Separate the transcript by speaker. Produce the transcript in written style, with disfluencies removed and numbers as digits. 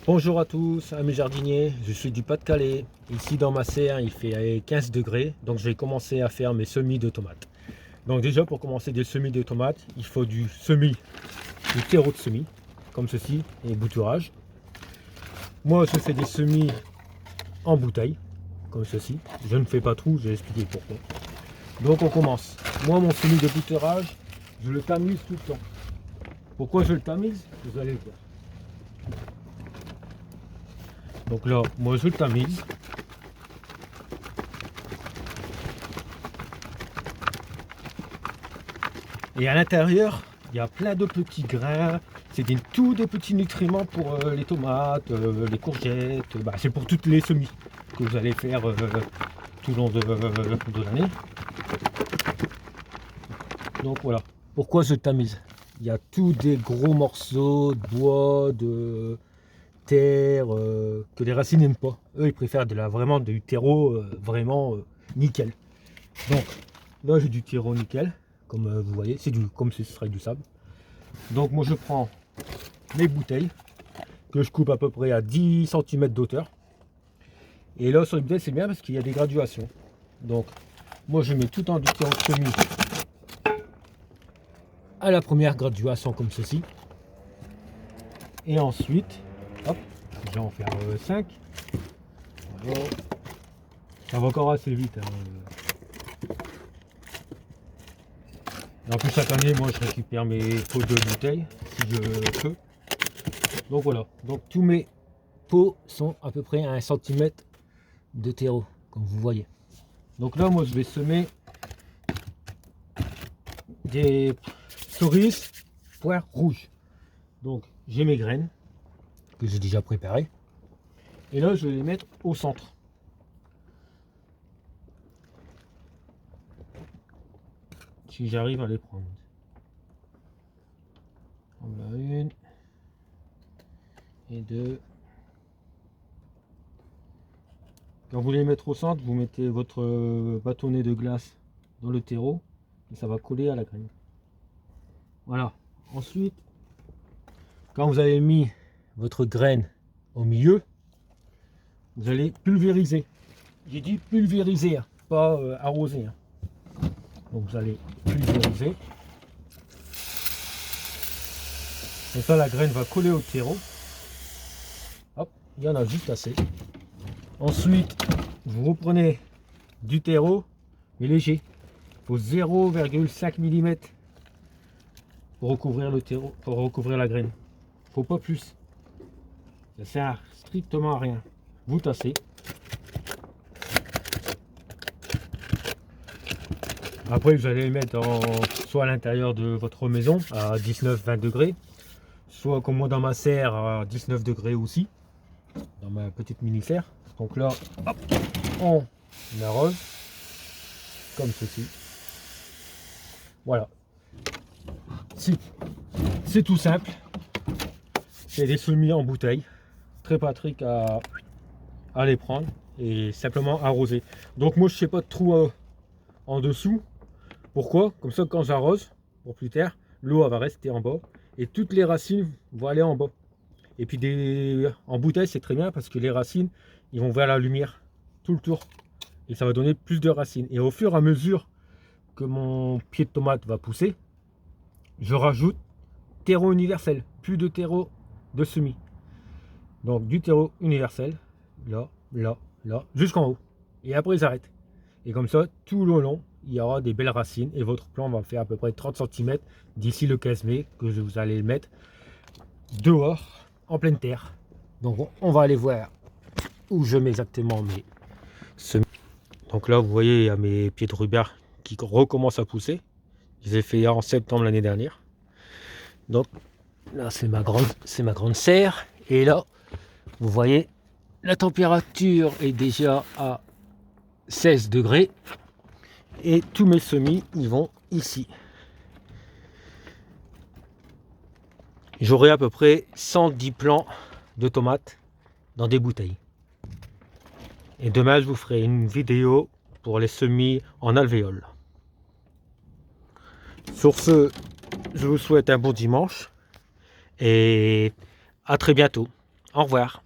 Speaker 1: Bonjour à tous, amis jardiniers, je suis du Pas-de-Calais. Ici dans ma serre, il fait 15 degrés, donc je vais commencer à faire mes semis de tomates. Donc déjà pour commencer des semis de tomates, il faut du terreau de semis, comme ceci, et bouturage. Moi je fais des semis en bouteille, comme ceci. Je ne fais pas trop, je vais expliquer pourquoi. Donc on commence. Moi mon semis de bouturage, je le tamise tout le temps. Pourquoi je le tamise? Vous allez le voir. Donc là, moi je le tamise. Et à l'intérieur, il y a plein de petits grains. C'est tous des petits nutriments pour les tomates, les courgettes. C'est pour toutes les semis que vous allez faire tout le long de l'année. Donc voilà. Pourquoi je tamise? Il y a tous des gros morceaux de bois, de terre que les racines n'aiment pas. Eux, ils préfèrent vraiment du terreau vraiment nickel. Donc là, j'ai du terreau nickel. Comme vous voyez, comme ce serait du sable. Donc moi je prends mes bouteilles que je coupe à peu près à 10 cm d'auteur. Et là sur les bouteilles c'est bien parce qu'il y a des graduations. Donc moi je mets tout en du terreau de semis à la première graduation comme ceci. Et ensuite, hop, je vais en faire 5. Voilà. Ça va encore assez vite. Et en plus chaque année moi je récupère mes pots de bouteilles si je peux. Donc voilà, donc tous mes pots sont à peu près à 1 cm de terreau, comme vous voyez. Donc là, moi, je vais semer des cerises poires rouges. Donc, j'ai mes graines que j'ai déjà préparées. Et là, je vais les mettre au centre. Si j'arrive à les prendre. Voilà, une et deux. Quand vous les mettre au centre, vous mettez votre bâtonnet de glace dans le terreau et ça va coller à la graine. Voilà. Ensuite, quand vous avez mis votre graine au milieu, vous allez pulvériser. J'ai dit pulvériser, hein, pas arroser. Hein. Donc vous allez pulvériser. Et ça, la graine va coller au terreau. Hop, il y en a juste assez. Ensuite, vous reprenez du terreau, mais léger. Il faut 0,5 mm pour recouvrir le terreau, pour recouvrir la graine. Il ne faut pas plus. Ça sert strictement à rien. Vous tassez. Après, vous allez les mettre soit à l'intérieur de votre maison à 19-20 degrés, soit comme moi dans ma serre à 19 degrés aussi, dans ma petite mini-serre. Donc là, hop, on arrose comme ceci. Voilà. C'est tout simple. C'est des semis en bouteille. Très pratique à les prendre et simplement arroser. Donc moi je ne fais pas de trou en dessous. Pourquoi? Comme ça quand j'arrose pour plus tard, l'eau va rester en bas et toutes les racines vont aller en bas. Et puis en bouteille c'est très bien parce que les racines ils vont vers la lumière tout le tour et ça va donner plus de racines. Et au fur et à mesure que mon pied de tomate va pousser, je rajoute terreau universel, plus de terreau de semis. Donc du terreau universel, là, là, là, jusqu'en haut. Et après ils arrêtent. Et comme ça, tout le long, il y aura des belles racines et votre plant va faire à peu près 30 cm d'ici le 15 mai que vous allez le mettre dehors, en pleine terre. Donc on va aller voir où je mets exactement mes semis. Donc là, vous voyez, il y a mes pieds de rhubarbe qui recommencent à pousser. Je les ai fait en septembre l'année dernière. Donc là, c'est ma grande serre. Et là, vous voyez, la température est déjà à 16 degrés. Et tous mes semis, ils vont ici. J'aurai à peu près 110 plants de tomates dans des bouteilles. Et demain, je vous ferai une vidéo pour les semis en alvéole. Sur ce, je vous souhaite un bon dimanche et à très bientôt. Au revoir.